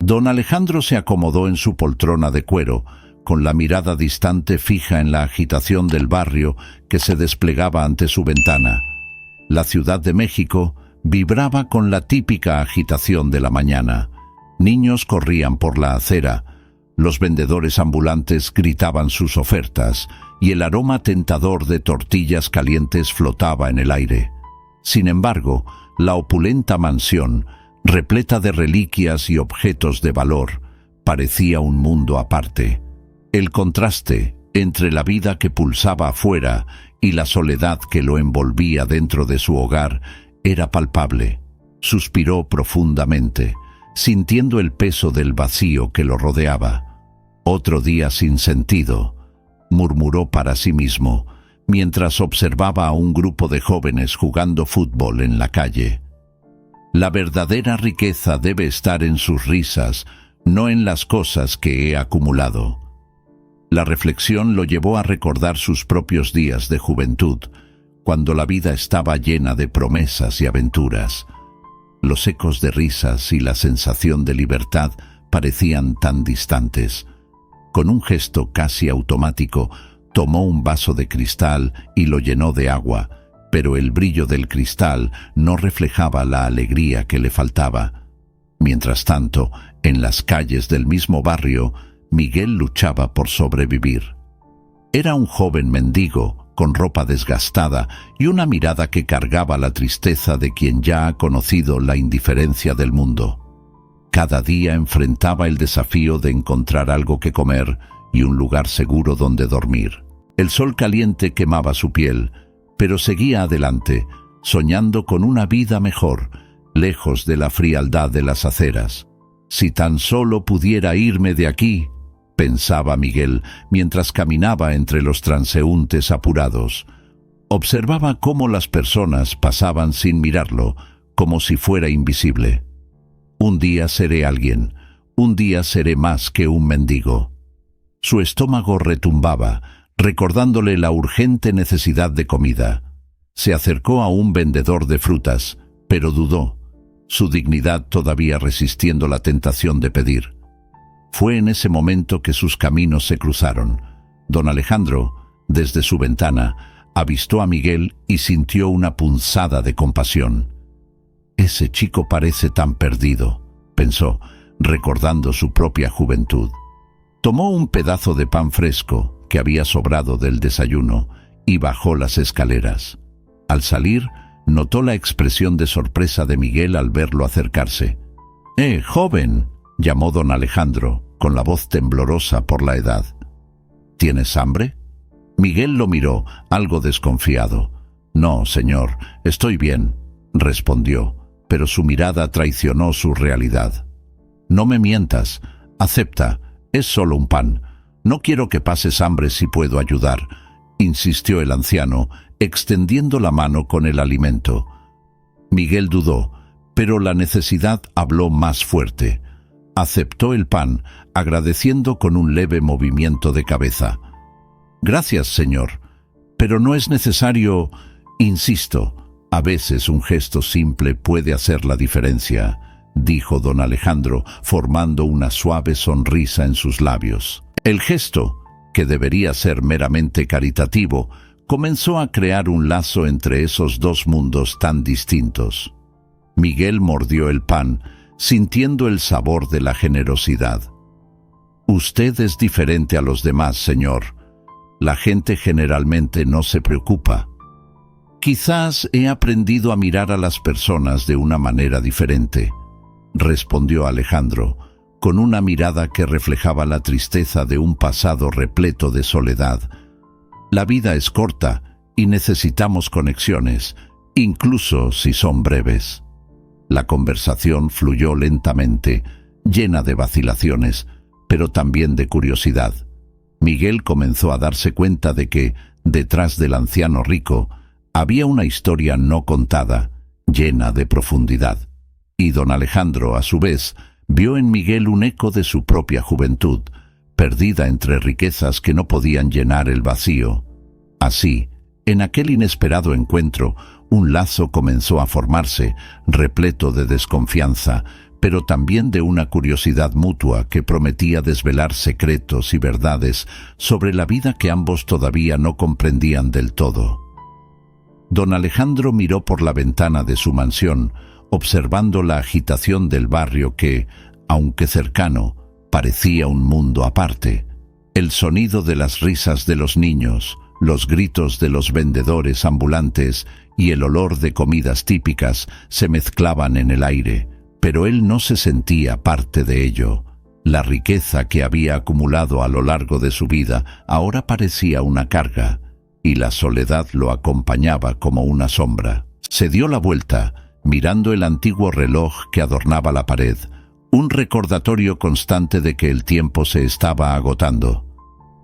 Don Alejandro se acomodó en su poltrona de cuero, con la mirada distante fija en la agitación del barrio que se desplegaba ante su ventana. La Ciudad de México vibraba con la típica agitación de la mañana. Niños corrían por la acera, los vendedores ambulantes gritaban sus ofertas y el aroma tentador de tortillas calientes flotaba en el aire. Sin embargo, la opulenta mansión, repleta de reliquias y objetos de valor, parecía un mundo aparte. El contraste entre la vida que pulsaba afuera y la soledad que lo envolvía dentro de su hogar era palpable. Suspiró profundamente, sintiendo el peso del vacío que lo rodeaba. «Otro día sin sentido», murmuró para sí mismo, mientras observaba a un grupo de jóvenes jugando fútbol en la calle. La verdadera riqueza debe estar en sus risas, no en las cosas que he acumulado. La reflexión lo llevó a recordar sus propios días de juventud, cuando la vida estaba llena de promesas y aventuras. Los ecos de risas y la sensación de libertad parecían tan distantes. Con un gesto casi automático, tomó un vaso de cristal y lo llenó de agua, pero el brillo del cristal no reflejaba la alegría que le faltaba. Mientras tanto, en las calles del mismo barrio, Miguel luchaba por sobrevivir. Era un joven mendigo, con ropa desgastada y una mirada que cargaba la tristeza de quien ya ha conocido la indiferencia del mundo. Cada día enfrentaba el desafío de encontrar algo que comer y un lugar seguro donde dormir. El sol caliente quemaba su piel, pero seguía adelante, soñando con una vida mejor, lejos de la frialdad de las aceras. «Si tan solo pudiera irme de aquí», pensaba Miguel mientras caminaba entre los transeúntes apurados. Observaba cómo las personas pasaban sin mirarlo, como si fuera invisible. «Un día seré alguien, un día seré más que un mendigo». Su estómago retumbaba, recordándole la urgente necesidad de comida. Se acercó a un vendedor de frutas, pero dudó, su dignidad todavía resistiendo la tentación de pedir. Fue en ese momento que sus caminos se cruzaron. Don Alejandro, desde su ventana, avistó a Miguel y sintió una punzada de compasión. «Ese chico parece tan perdido», pensó, recordando su propia juventud. Tomó un pedazo de pan fresco que había sobrado del desayuno y bajó las escaleras. Al salir, notó la expresión de sorpresa de Miguel al verlo acercarse. Joven», llamó don Alejandro, con la voz temblorosa por la edad. «¿Tienes hambre?» Miguel lo miró, algo desconfiado. «No, señor, estoy bien», respondió, pero su mirada traicionó su realidad. «No me mientas, acepta, es solo un pan. No quiero que pases hambre si puedo ayudar», insistió el anciano, extendiendo la mano con el alimento. Miguel dudó, pero la necesidad habló más fuerte. Aceptó el pan, agradeciendo con un leve movimiento de cabeza. «Gracias, señor, pero no es necesario, insisto, a veces un gesto simple puede hacer la diferencia», dijo don Alejandro, formando una suave sonrisa en sus labios. El gesto, que debería ser meramente caritativo, comenzó a crear un lazo entre esos dos mundos tan distintos. Miguel mordió el pan, sintiendo el sabor de la generosidad. «Usted es diferente a los demás, señor. La gente generalmente no se preocupa. Quizás he aprendido a mirar a las personas de una manera diferente», respondió Alejandro, con una mirada que reflejaba la tristeza de un pasado repleto de soledad. «La vida es corta y necesitamos conexiones, incluso si son breves». La conversación fluyó lentamente, llena de vacilaciones, pero también de curiosidad. Miguel comenzó a darse cuenta de que, detrás del anciano rico, había una historia no contada, llena de profundidad. Y don Alejandro, a su vez, vio en Miguel un eco de su propia juventud, perdida entre riquezas que no podían llenar el vacío. Así, en aquel inesperado encuentro, un lazo comenzó a formarse, repleto de desconfianza, pero también de una curiosidad mutua que prometía desvelar secretos y verdades sobre la vida que ambos todavía no comprendían del todo. Don Alejandro miró por la ventana de su mansión, observando la agitación del barrio que, aunque cercano, parecía un mundo aparte. El sonido de las risas de los niños, los gritos de los vendedores ambulantes y el olor de comidas típicas se mezclaban en el aire, pero él no se sentía parte de ello. La riqueza que había acumulado a lo largo de su vida ahora parecía una carga, y la soledad lo acompañaba como una sombra. Se dio la vuelta, mirando el antiguo reloj que adornaba la pared, un recordatorio constante de que el tiempo se estaba agotando.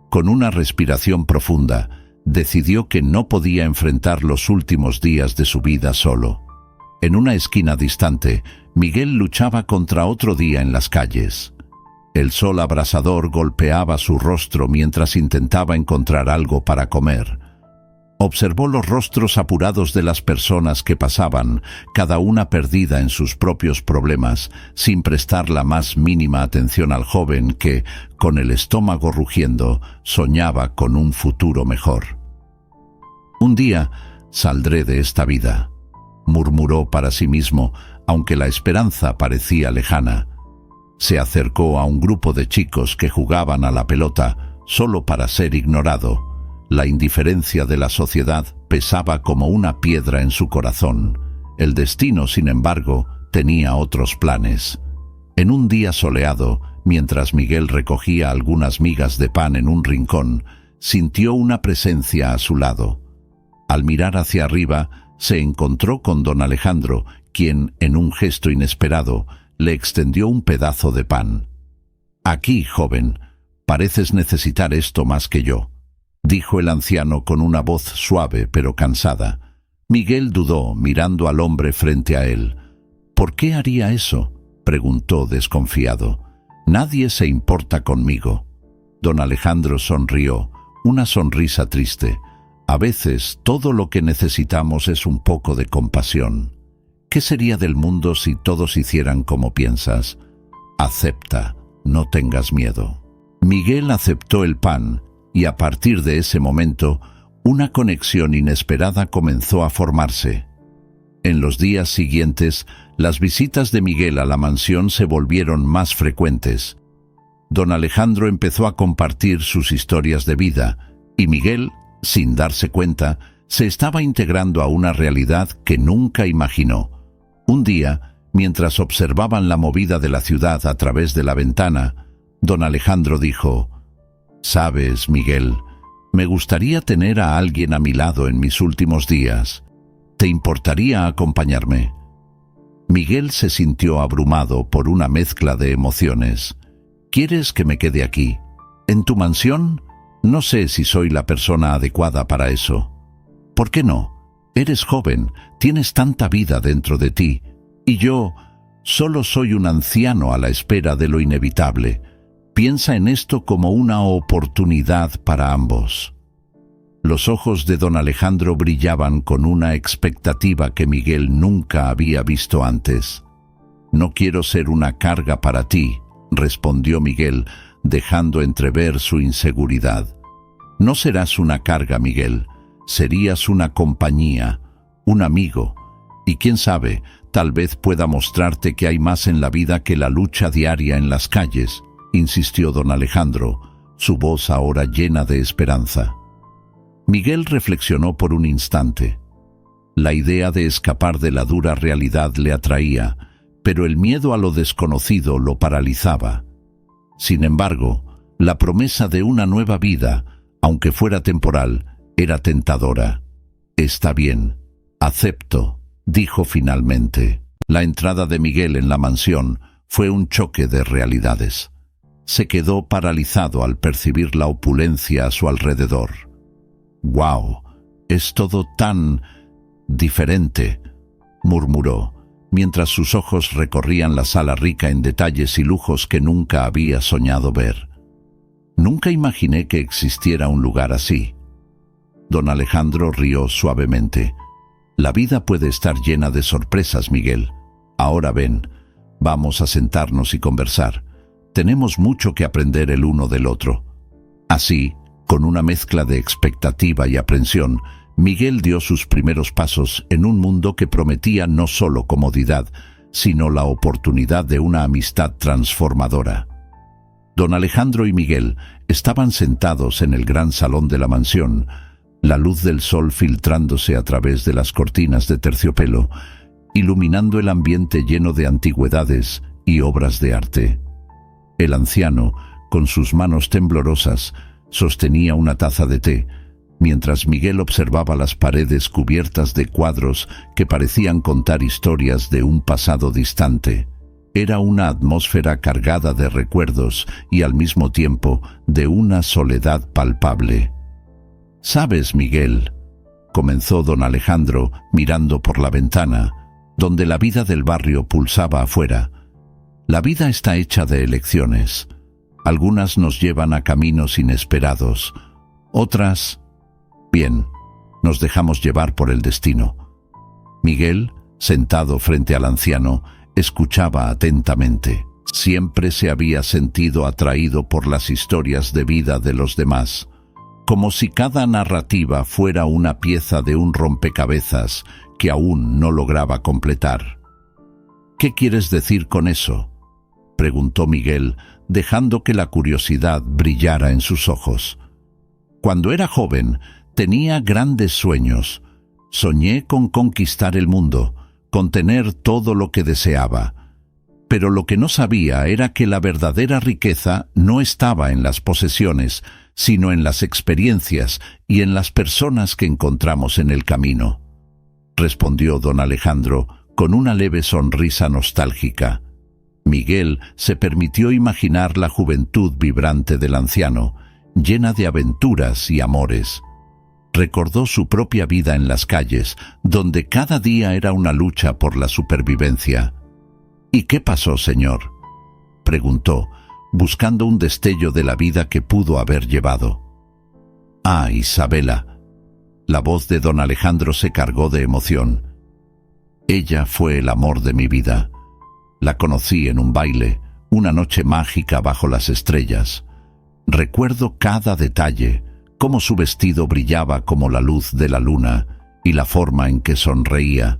Con una respiración profunda, decidió que no podía enfrentar los últimos días de su vida solo. En una esquina distante, Miguel luchaba contra otro día en las calles. El sol abrasador golpeaba su rostro mientras intentaba encontrar algo para comer. Observó los rostros apurados de las personas que pasaban, cada una perdida en sus propios problemas, sin prestar la más mínima atención al joven que, con el estómago rugiendo, soñaba con un futuro mejor. «Un día saldré de esta vida», murmuró para sí mismo, aunque la esperanza parecía lejana. Se acercó a un grupo de chicos que jugaban a la pelota, solo para ser ignorado. La indiferencia de la sociedad pesaba como una piedra en su corazón. El destino, sin embargo, tenía otros planes. En un día soleado, mientras Miguel recogía algunas migas de pan en un rincón, sintió una presencia a su lado. Al mirar hacia arriba, se encontró con don Alejandro, quien, en un gesto inesperado, le extendió un pedazo de pan. «Aquí, joven, pareces necesitar esto más que yo», dijo el anciano con una voz suave pero cansada. Miguel dudó, mirando al hombre frente a él. «¿Por qué haría eso?», preguntó desconfiado. «Nadie se importa conmigo». Don Alejandro sonrió, una sonrisa triste. «A veces todo lo que necesitamos es un poco de compasión. ¿Qué sería del mundo si todos hicieran como piensas? Acepta, no tengas miedo». Miguel aceptó el pan, y a partir de ese momento, una conexión inesperada comenzó a formarse. En los días siguientes, las visitas de Miguel a la mansión se volvieron más frecuentes. Don Alejandro empezó a compartir sus historias de vida, y Miguel, sin darse cuenta, se estaba integrando a una realidad que nunca imaginó. Un día, mientras observaban la movida de la ciudad a través de la ventana, don Alejandro dijo: «Sabes, Miguel, me gustaría tener a alguien a mi lado en mis últimos días. ¿Te importaría acompañarme?». Miguel se sintió abrumado por una mezcla de emociones. «¿Quieres que me quede aquí, en tu mansión? No sé si soy la persona adecuada para eso». «¿Por qué no? Eres joven, tienes tanta vida dentro de ti, y yo solo soy un anciano a la espera de lo inevitable. Piensa en esto como una oportunidad para ambos». Los ojos de don Alejandro brillaban con una expectativa que Miguel nunca había visto antes. «No quiero ser una carga para ti», respondió Miguel, dejando entrever su inseguridad. «No serás una carga, Miguel. Serías una compañía, un amigo, y quién sabe, tal vez pueda mostrarte que hay más en la vida que la lucha diaria en las calles», insistió don Alejandro, su voz ahora llena de esperanza. Miguel reflexionó por un instante. La idea de escapar de la dura realidad le atraía, pero el miedo a lo desconocido lo paralizaba. Sin embargo, la promesa de una nueva vida, aunque fuera temporal, era tentadora. «Está bien, acepto», dijo finalmente. La entrada de Miguel en la mansión fue un choque de realidades. Se quedó paralizado al percibir la opulencia a su alrededor. «¡Guau! Es todo tan diferente», murmuró, mientras sus ojos recorrían la sala rica en detalles y lujos que nunca había soñado ver. «Nunca imaginé que existiera un lugar así». Don Alejandro rió suavemente. «La vida puede estar llena de sorpresas, Miguel. Ahora ven, Vamos a sentarnos y conversar. Tenemos mucho que aprender el uno del otro. Así, con una mezcla de expectativa y aprensión, Miguel dio sus primeros pasos en un mundo que prometía no solo comodidad, sino la oportunidad de una amistad transformadora. Don Alejandro y Miguel estaban sentados en el gran salón de la mansión, la luz del sol filtrándose a través de las cortinas de terciopelo, iluminando el ambiente lleno de antigüedades y obras de arte. El anciano, con sus manos temblorosas, sostenía una taza de té, mientras Miguel observaba las paredes cubiertas de cuadros que parecían contar historias de un pasado distante. Era una atmósfera cargada de recuerdos y al mismo tiempo de una soledad palpable. «¿Sabes, Miguel?», comenzó don Alejandro mirando por la ventana, donde la vida del barrio pulsaba afuera. «La vida está hecha de elecciones. Algunas nos llevan a caminos inesperados. Otras, bien, nos dejamos llevar por el destino». Miguel, sentado frente al anciano, escuchaba atentamente. Siempre se había sentido atraído por las historias de vida de los demás, como si cada narrativa fuera una pieza de un rompecabezas que aún no lograba completar. «¿Qué quieres decir con eso?», preguntó Miguel, dejando que la curiosidad brillara en sus ojos. «Cuando era joven, tenía grandes sueños. Soñé con conquistar el mundo, con tener todo lo que deseaba. Pero lo que no sabía era que la verdadera riqueza no estaba en las posesiones, sino en las experiencias y en las personas que encontramos en el camino», respondió don Alejandro con una leve sonrisa nostálgica. Miguel se permitió imaginar la juventud vibrante del anciano, llena de aventuras y amores. Recordó su propia vida en las calles, donde cada día era una lucha por la supervivencia. «¿Y qué pasó, señor?», preguntó, buscando un destello de la vida que pudo haber llevado. «Ah, Isabela». La voz de don Alejandro se cargó de emoción. «Ella fue el amor de mi vida. La conocí en un baile, una noche mágica bajo las estrellas. Recuerdo cada detalle, cómo su vestido brillaba como la luz de la luna y la forma en que sonreía.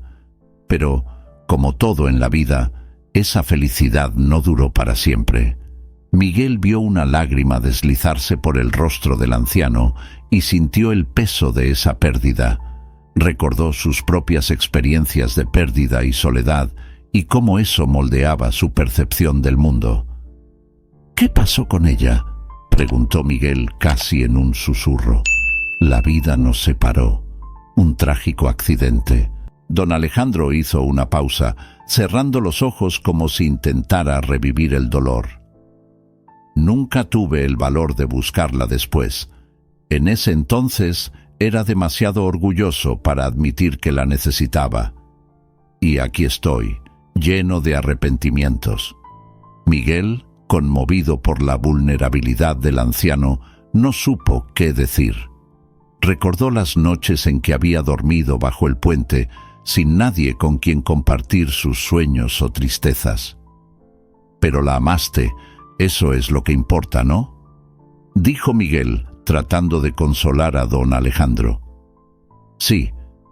Pero, como todo en la vida, esa felicidad no duró para siempre». Miguel vio una lágrima deslizarse por el rostro del anciano y sintió el peso de esa pérdida. Recordó sus propias experiencias de pérdida y soledad y cómo eso moldeaba su percepción del mundo. «¿Qué pasó con ella?», preguntó Miguel casi en un susurro. «La vida nos separó. Un trágico accidente». Don Alejandro hizo una pausa, cerrando los ojos como si intentara revivir el dolor. «Nunca tuve el valor de buscarla después. En ese entonces era demasiado orgulloso para admitir que la necesitaba. Y aquí estoy, lleno de arrepentimientos». Miguel, conmovido por la vulnerabilidad del anciano, no supo qué decir. Recordó las noches en que había dormido bajo el puente, sin nadie con quien compartir sus sueños o tristezas. «Pero la amaste. Eso es lo que importa, ¿no?», dijo Miguel, tratando de consolar a don Alejandro. «Sí,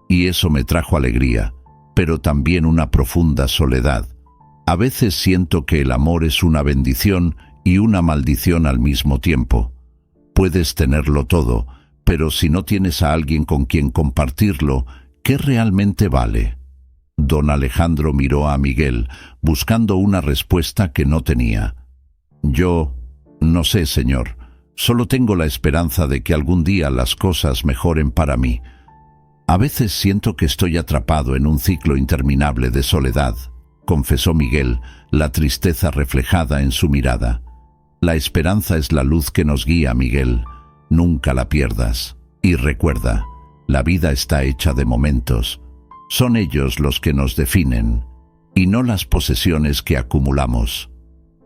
y eso me trajo alegría, pero también una profunda soledad. A veces siento que el amor es una bendición y una maldición al mismo tiempo. Puedes tenerlo todo, pero si no tienes a alguien con quien compartirlo, ¿qué realmente vale?». Don Alejandro miró a Miguel, buscando una respuesta que no tenía. «Yo no sé, señor. Solo tengo la esperanza de que algún día las cosas mejoren para mí. A veces siento que estoy atrapado en un ciclo interminable de soledad», confesó Miguel, la tristeza reflejada en su mirada. «La esperanza es la luz que nos guía, Miguel. Nunca la pierdas. Y recuerda, la vida está hecha de momentos. Son ellos los que nos definen, y no las posesiones que acumulamos»,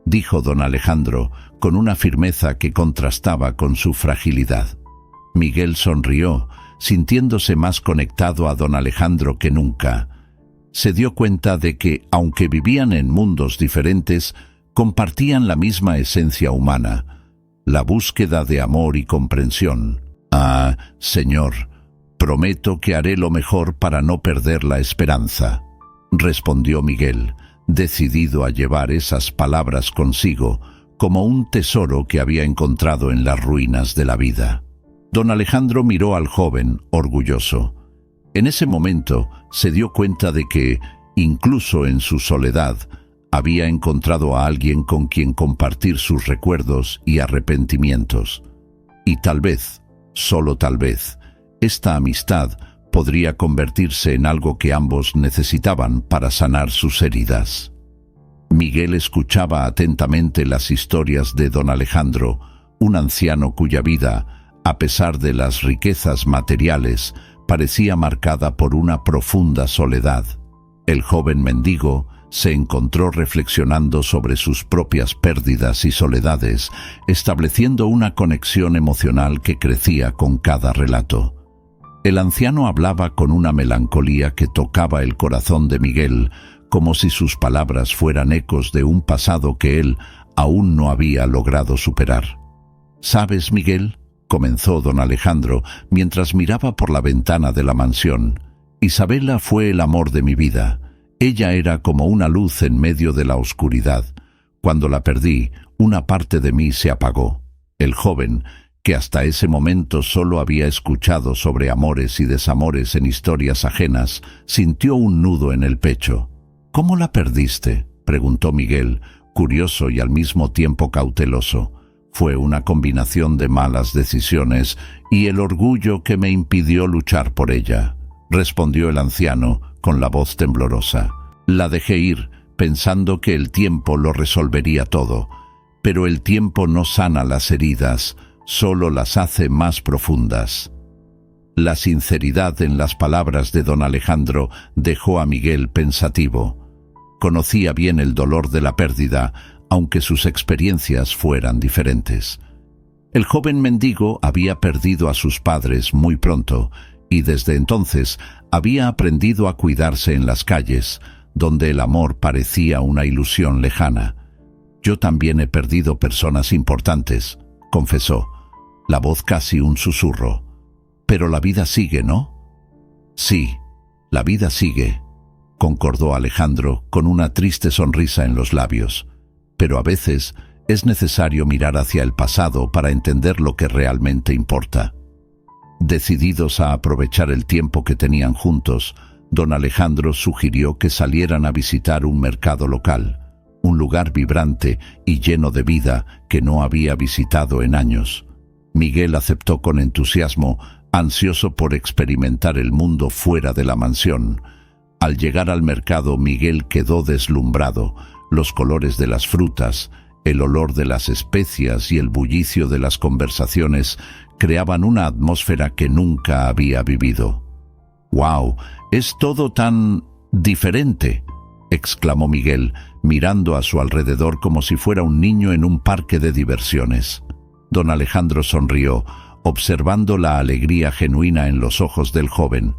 dijo don Alejandro con una firmeza que contrastaba con su fragilidad. Miguel sonrió, sintiéndose más conectado a don Alejandro que nunca. se dio cuenta de que, aunque vivían en mundos diferentes, compartían la misma esencia humana, la búsqueda de amor y comprensión. «Ah, Señor, prometo que haré lo mejor para no perder la esperanza», respondió Miguel, decidido a llevar esas palabras consigo, como un tesoro que había encontrado en las ruinas de la vida. Don Alejandro miró al joven, orgulloso. En ese momento se dio cuenta de que, incluso en su soledad, había encontrado a alguien con quien compartir sus recuerdos y arrepentimientos. Y tal vez, solo tal vez, esta amistad podría convertirse en algo que ambos necesitaban para sanar sus heridas. Miguel escuchaba atentamente las historias de don Alejandro, un anciano cuya vida, a pesar de las riquezas materiales, parecía marcada por una profunda soledad. El joven mendigo se encontró reflexionando sobre sus propias pérdidas y soledades, estableciendo una conexión emocional que crecía con cada relato. El anciano hablaba con una melancolía que tocaba el corazón de Miguel, como si sus palabras fueran ecos de un pasado que él aún no había logrado superar. «¿Sabes, Miguel?», comenzó don Alejandro mientras miraba por la ventana de la mansión. «Isabela fue el amor de mi vida. Ella era como una luz en medio de la oscuridad. Cuando la perdí, una parte de mí se apagó». El joven, que hasta ese momento solo había escuchado sobre amores y desamores en historias ajenas, sintió un nudo en el pecho. «¿Cómo la perdiste?», preguntó Miguel, curioso y al mismo tiempo cauteloso. «Fue una combinación de malas decisiones y el orgullo que me impidió luchar por ella», respondió el anciano con la voz temblorosa. «La dejé ir, pensando que el tiempo lo resolvería todo. Pero el tiempo no sana las heridas, solo las hace más profundas». La sinceridad en las palabras de don Alejandro dejó a Miguel pensativo. Conocía bien el dolor de la pérdida, aunque sus experiencias fueran diferentes. El joven mendigo había perdido a sus padres muy pronto y desde entonces había aprendido a cuidarse en las calles, donde el amor parecía una ilusión lejana. «Yo también he perdido personas importantes», confesó, la voz casi un susurro. «Pero la vida sigue, ¿no?». «Sí, la vida sigue», concordó Alejandro con una triste sonrisa en los labios. «Pero a veces es necesario mirar hacia el pasado para entender lo que realmente importa». Decididos a aprovechar el tiempo que tenían juntos, don Alejandro sugirió que salieran a visitar un mercado local, un lugar vibrante y lleno de vida que no había visitado en años. Miguel aceptó con entusiasmo, ansioso por experimentar el mundo fuera de la mansión. Al llegar al mercado, Miguel quedó deslumbrado. Los colores de las frutas, el olor de las especias y el bullicio de las conversaciones creaban una atmósfera que nunca había vivido. «¡Wow! Es todo tan diferente», exclamó Miguel, mirando a su alrededor como si fuera un niño en un parque de diversiones. Don Alejandro sonrió, observando la alegría genuina en los ojos del joven.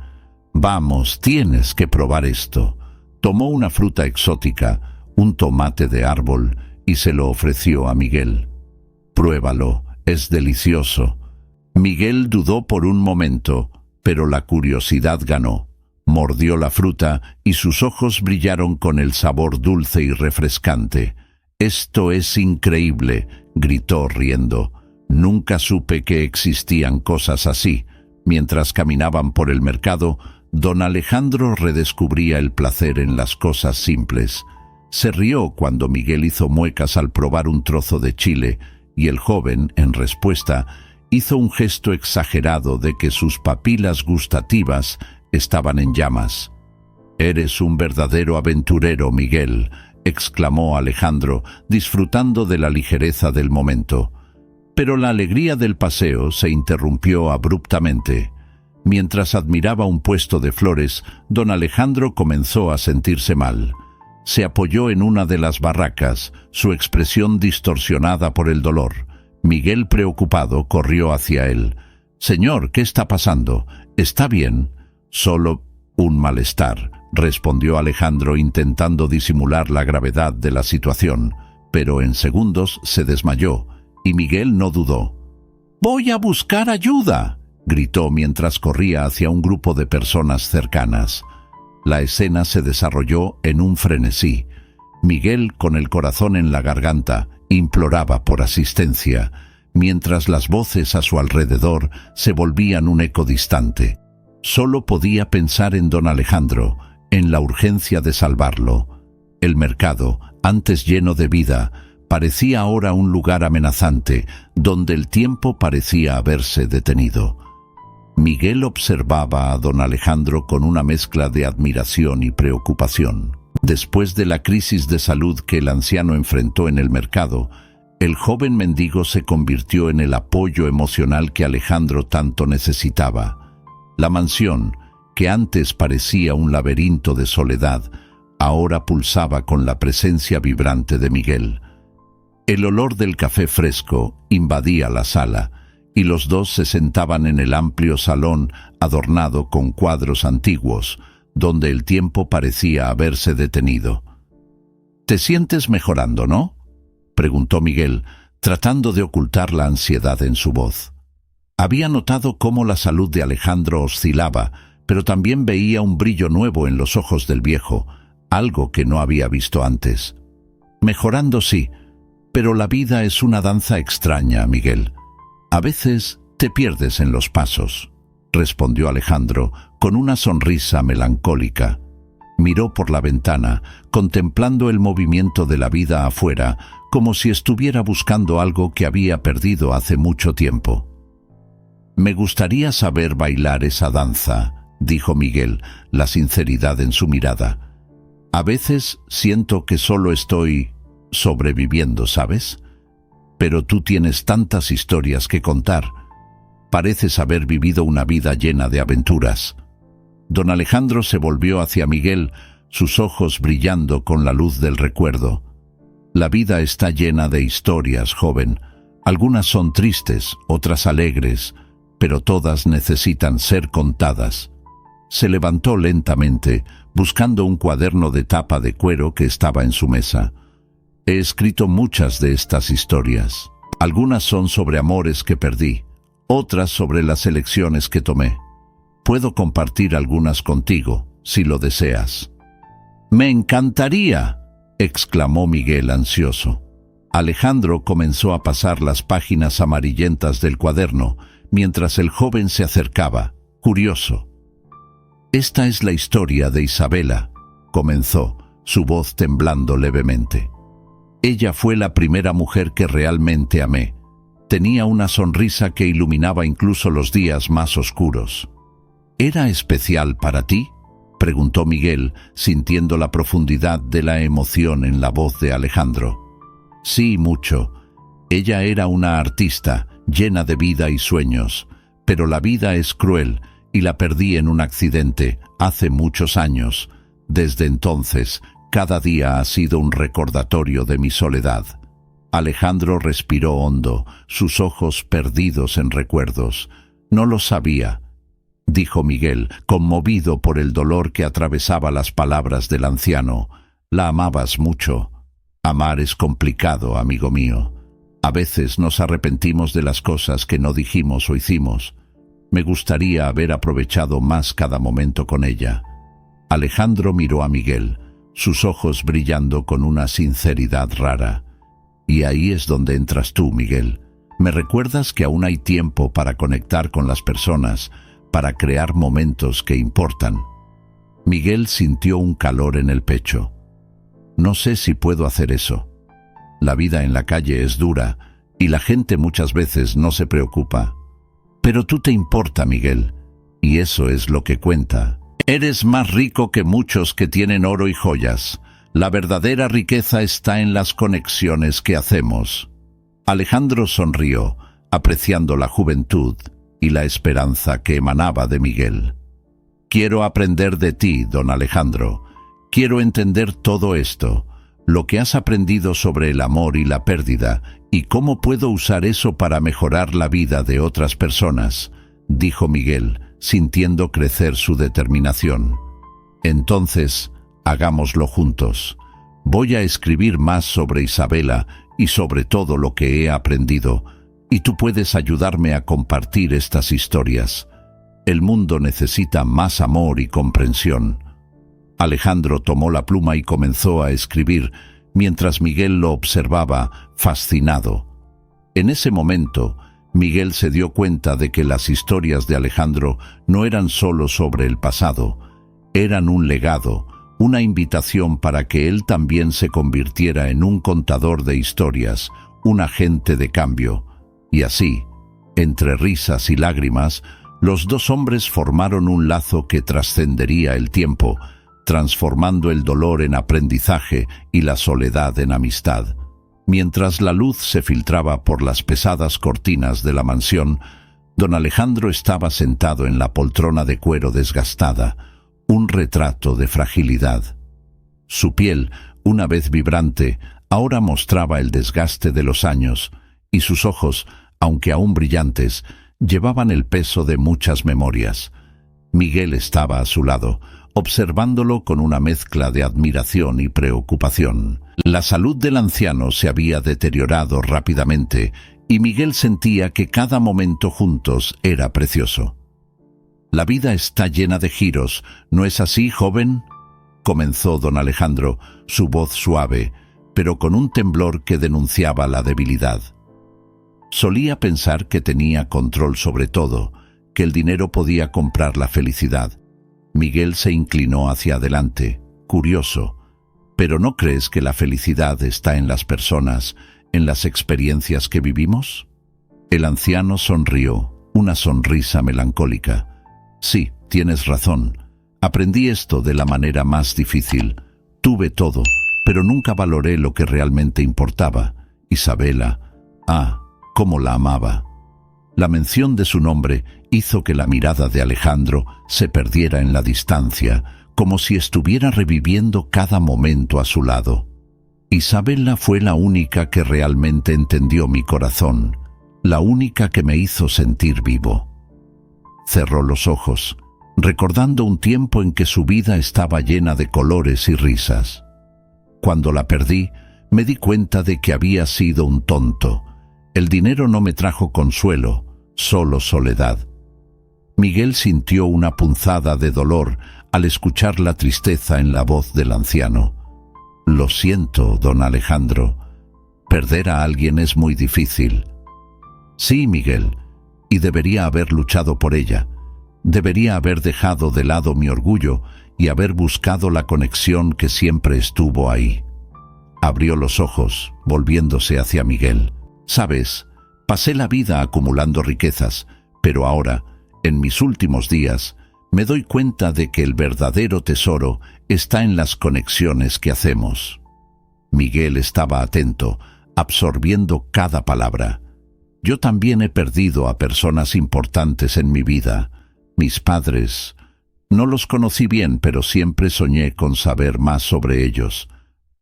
«Vamos, tienes que probar esto». Tomó una fruta exótica, un tomate de árbol, y se lo ofreció a Miguel. «Pruébalo, es delicioso». Miguel dudó por un momento, pero la curiosidad ganó. Mordió la fruta y sus ojos brillaron con el sabor dulce y refrescante. «Esto es increíble», gritó riendo. «Nunca supe que existían cosas así». Mientras caminaban por el mercado, don Alejandro redescubría el placer en las cosas simples. Se rió cuando Miguel hizo muecas al probar un trozo de chile, y el joven, en respuesta, hizo un gesto exagerado de que sus papilas gustativas estaban en llamas. «Eres un verdadero aventurero, Miguel», exclamó Alejandro, disfrutando de la ligereza del momento. Pero la alegría del paseo se interrumpió abruptamente. Mientras admiraba un puesto de flores, don Alejandro comenzó a sentirse mal. Se apoyó en una de las barracas, su expresión distorsionada por el dolor. Miguel, preocupado, corrió hacia él. «Señor, ¿qué está pasando? ¿Está bien?» «Solo un malestar», respondió Alejandro intentando disimular la gravedad de la situación, pero en segundos se desmayó, y Miguel no dudó. «¡Voy a buscar ayuda!», gritó mientras corría hacia un grupo de personas cercanas. La escena se desarrolló en un frenesí. Miguel, con el corazón en la garganta, imploraba por asistencia, mientras las voces a su alrededor se volvían un eco distante. Solo podía pensar en don Alejandro, en la urgencia de salvarlo. El mercado, antes lleno de vida, parecía ahora un lugar amenazante, donde el tiempo parecía haberse detenido. Miguel observaba a don Alejandro con una mezcla de admiración y preocupación. Después de la crisis de salud que el anciano enfrentó en el mercado, el joven mendigo se convirtió en el apoyo emocional que Alejandro tanto necesitaba. La mansión, que antes parecía un laberinto de soledad, ahora pulsaba con la presencia vibrante de Miguel. El olor del café fresco invadía la sala, y los dos se sentaban en el amplio salón adornado con cuadros antiguos, donde el tiempo parecía haberse detenido. «¿Te sientes mejorando, no?», preguntó Miguel, tratando de ocultar la ansiedad en su voz. Había notado cómo la salud de Alejandro oscilaba, pero también veía un brillo nuevo en los ojos del viejo, algo que no había visto antes. «Mejorando sí, pero la vida es una danza extraña, Miguel. A veces te pierdes en los pasos», respondió Alejandro con una sonrisa melancólica. Miró por la ventana, contemplando el movimiento de la vida afuera, como si estuviera buscando algo que había perdido hace mucho tiempo. «Me gustaría saber bailar esa danza», dijo Miguel, la sinceridad en su mirada. «A veces siento que solo estoy sobreviviendo, ¿sabes? Pero tú tienes tantas historias que contar. Pareces haber vivido una vida llena de aventuras». Don Alejandro se volvió hacia Miguel, sus ojos brillando con la luz del recuerdo. «La vida está llena de historias, joven. Algunas son tristes, otras alegres, pero todas necesitan ser contadas». Se levantó lentamente, buscando un cuaderno de tapa de cuero que estaba en su mesa. «He escrito muchas de estas historias. Algunas son sobre amores que perdí, otras sobre las elecciones que tomé. Puedo compartir algunas contigo, si lo deseas». «Me encantaría», exclamó Miguel ansioso. Alejandro comenzó a pasar las páginas amarillentas del cuaderno, mientras el joven se acercaba, curioso. «Esta es la historia de Isabela», comenzó, su voz temblando levemente. «Ella fue la primera mujer que realmente amé. Tenía una sonrisa que iluminaba incluso los días más oscuros». «¿Era especial para ti?», preguntó Miguel, sintiendo la profundidad de la emoción en la voz de Alejandro. «Sí, mucho. Ella era una artista, llena de vida y sueños, pero la vida es cruel y la perdí en un accidente hace muchos años. Desde entonces, cada día ha sido un recordatorio de mi soledad». Alejandro respiró hondo, sus ojos perdidos en recuerdos. «No lo sabía», dijo Miguel, conmovido por el dolor que atravesaba las palabras del anciano. «La amabas mucho». «Amar es complicado, amigo mío. A veces nos arrepentimos de las cosas que no dijimos o hicimos. Me gustaría haber aprovechado más cada momento con ella». Alejandro miró a Miguel, sus ojos brillando con una sinceridad rara. «Y ahí es donde entras tú, Miguel. Me recuerdas que aún hay tiempo para conectar con las personas, para crear momentos que importan». Miguel sintió un calor en el pecho. «No sé si puedo hacer eso. La vida en la calle es dura y la gente muchas veces no se preocupa. Pero tú te importa, Miguel, y eso es lo que cuenta. Eres más rico que muchos que tienen oro y joyas. La verdadera riqueza está en las conexiones que hacemos». Alejandro sonrió, apreciando la juventud y la esperanza que emanaba de Miguel. «Quiero aprender de ti, don Alejandro. Quiero entender todo esto, lo que has aprendido sobre el amor y la pérdida, y cómo puedo usar eso para mejorar la vida de otras personas», dijo Miguel, sintiendo crecer su determinación. Entonces, hagámoslo juntos. Voy a escribir más sobre Isabela y sobre todo lo que he aprendido, y tú puedes ayudarme a compartir estas historias. El mundo necesita más amor y comprensión. Alejandro tomó la pluma y comenzó a escribir, mientras Miguel lo observaba, fascinado. En ese momento, Miguel se dio cuenta de que las historias de Alejandro no eran solo sobre el pasado, eran un legado, una invitación para que él también se convirtiera en un contador de historias, un agente de cambio. Y así, entre risas y lágrimas, los dos hombres formaron un lazo que trascendería el tiempo, transformando el dolor en aprendizaje y la soledad en amistad. Mientras la luz se filtraba por las pesadas cortinas de la mansión, don Alejandro estaba sentado en la poltrona de cuero desgastada, un retrato de fragilidad. Su piel, una vez vibrante, ahora mostraba el desgaste de los años, y sus ojos, aunque aún brillantes, llevaban el peso de muchas memorias. Miguel estaba a su lado, observándolo con una mezcla de admiración y preocupación. La salud del anciano se había deteriorado rápidamente y Miguel sentía que cada momento juntos era precioso. «La vida está llena de giros, ¿no es así, joven?», comenzó don Alejandro, su voz suave, pero con un temblor que denunciaba la debilidad. Solía pensar que tenía control sobre todo, que el dinero podía comprar la felicidad. Miguel se inclinó hacia adelante, curioso. ¿Pero no crees que la felicidad está en las personas, en las experiencias que vivimos? El anciano sonrió, una sonrisa melancólica. Sí, tienes razón. Aprendí esto de la manera más difícil. Tuve todo, pero nunca valoré lo que realmente importaba. Isabela. Cómo la amaba. La mención de su nombre hizo que la mirada de Alejandro se perdiera en la distancia, como si estuviera reviviendo cada momento a su lado. Isabela fue la única que realmente entendió mi corazón, la única que me hizo sentir vivo. Cerró los ojos, recordando un tiempo en que su vida estaba llena de colores y risas. Cuando la perdí, me di cuenta de que había sido un tonto. El dinero no me trajo consuelo, solo soledad. Miguel sintió una punzada de dolor al escuchar la tristeza en la voz del anciano. Lo siento, don Alejandro. Perder a alguien es muy difícil. Sí, Miguel, y debería haber luchado por ella. Debería haber dejado de lado mi orgullo y haber buscado la conexión que siempre estuvo ahí. Abrió los ojos, volviéndose hacia Miguel. Sabes, pasé la vida acumulando riquezas, pero ahora, en mis últimos días, me doy cuenta de que el verdadero tesoro está en las conexiones que hacemos. Miguel estaba atento, absorbiendo cada palabra. Yo también he perdido a personas importantes en mi vida. Mis padres. No los conocí bien, pero siempre soñé con saber más sobre ellos.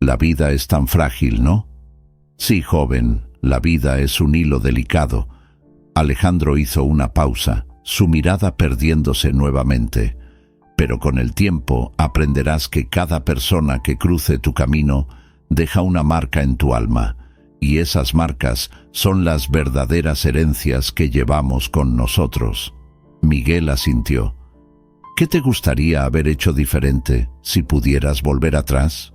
La vida es tan frágil, ¿no? Sí, joven. La vida es un hilo delicado. Alejandro hizo una pausa, su mirada perdiéndose nuevamente. Pero con el tiempo aprenderás que cada persona que cruce tu camino deja una marca en tu alma, y esas marcas son las verdaderas herencias que llevamos con nosotros. Miguel asintió. ¿Qué te gustaría haber hecho diferente si pudieras volver atrás?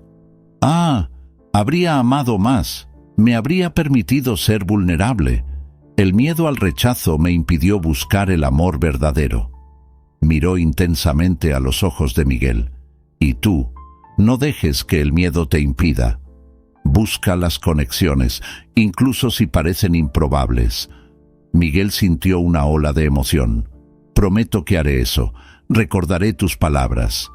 Habría amado más. Me habría permitido ser vulnerable. El miedo al rechazo me impidió buscar el amor verdadero. Miró intensamente a los ojos de Miguel. Y tú, no dejes que el miedo te impida. Busca las conexiones, incluso si parecen improbables. Miguel sintió una ola de emoción. Prometo que haré eso. Recordaré tus palabras.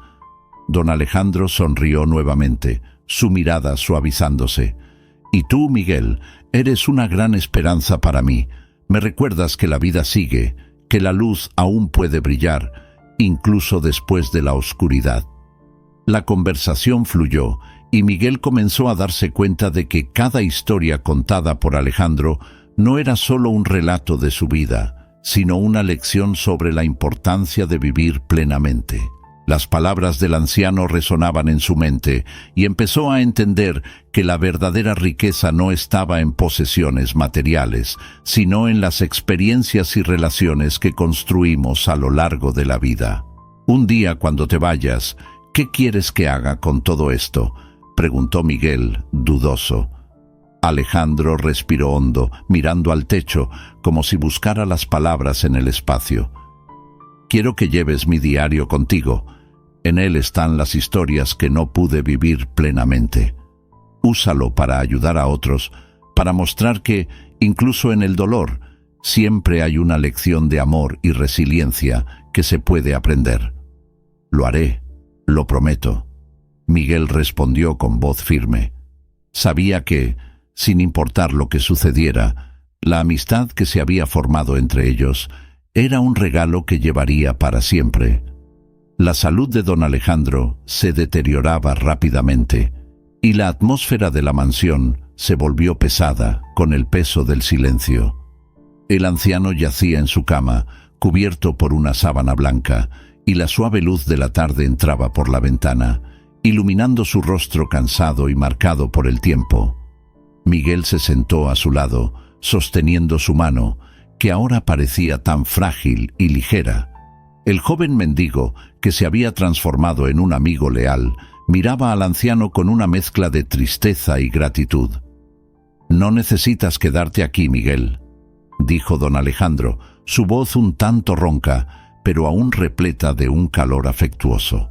Don Alejandro sonrió nuevamente, su mirada suavizándose. Y tú, Miguel, eres una gran esperanza para mí. Me recuerdas que la vida sigue, que la luz aún puede brillar, incluso después de la oscuridad. La conversación fluyó, y Miguel comenzó a darse cuenta de que cada historia contada por Alejandro no era solo un relato de su vida, sino una lección sobre la importancia de vivir plenamente. Las palabras del anciano resonaban en su mente y empezó a entender que la verdadera riqueza no estaba en posesiones materiales, sino en las experiencias y relaciones que construimos a lo largo de la vida. Un día, cuando te vayas, ¿qué quieres que haga con todo esto?, preguntó Miguel, dudoso. Alejandro respiró hondo, mirando al techo, como si buscara las palabras en el espacio. Quiero que lleves mi diario contigo. En él están las historias que no pude vivir plenamente. Úsalo para ayudar a otros, para mostrar que, incluso en el dolor, siempre hay una lección de amor y resiliencia que se puede aprender. Lo haré, lo prometo. Miguel respondió con voz firme. Sabía que, sin importar lo que sucediera, la amistad que se había formado entre ellos era un regalo que llevaría para siempre. La salud de don Alejandro se deterioraba rápidamente y la atmósfera de la mansión se volvió pesada con el peso del silencio. El anciano yacía en su cama, cubierto por una sábana blanca, y la suave luz de la tarde entraba por la ventana, iluminando su rostro cansado y marcado por el tiempo. Miguel se sentó a su lado, sosteniendo su mano, que ahora parecía tan frágil y ligera. El joven mendigo, que se había transformado en un amigo leal, miraba al anciano con una mezcla de tristeza y gratitud. «No necesitas quedarte aquí, Miguel», dijo don Alejandro, su voz un tanto ronca, pero aún repleta de un calor afectuoso.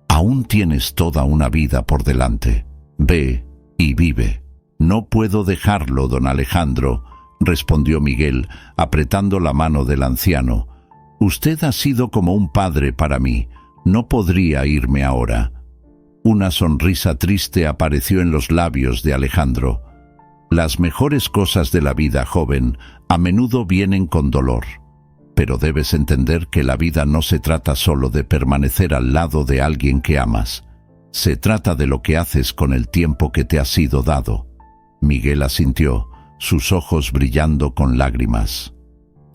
«Aún tienes toda una vida por delante. Ve y vive». «No puedo dejarlo, don Alejandro», respondió Miguel, apretando la mano del anciano. «Usted ha sido como un padre para mí. No podría irme ahora». Una sonrisa triste apareció en los labios de Alejandro. «Las mejores cosas de la vida, joven, a menudo vienen con dolor. Pero debes entender que la vida no se trata solo de permanecer al lado de alguien que amas. Se trata de lo que haces con el tiempo que te ha sido dado». Miguel asintió, sus ojos brillando con lágrimas.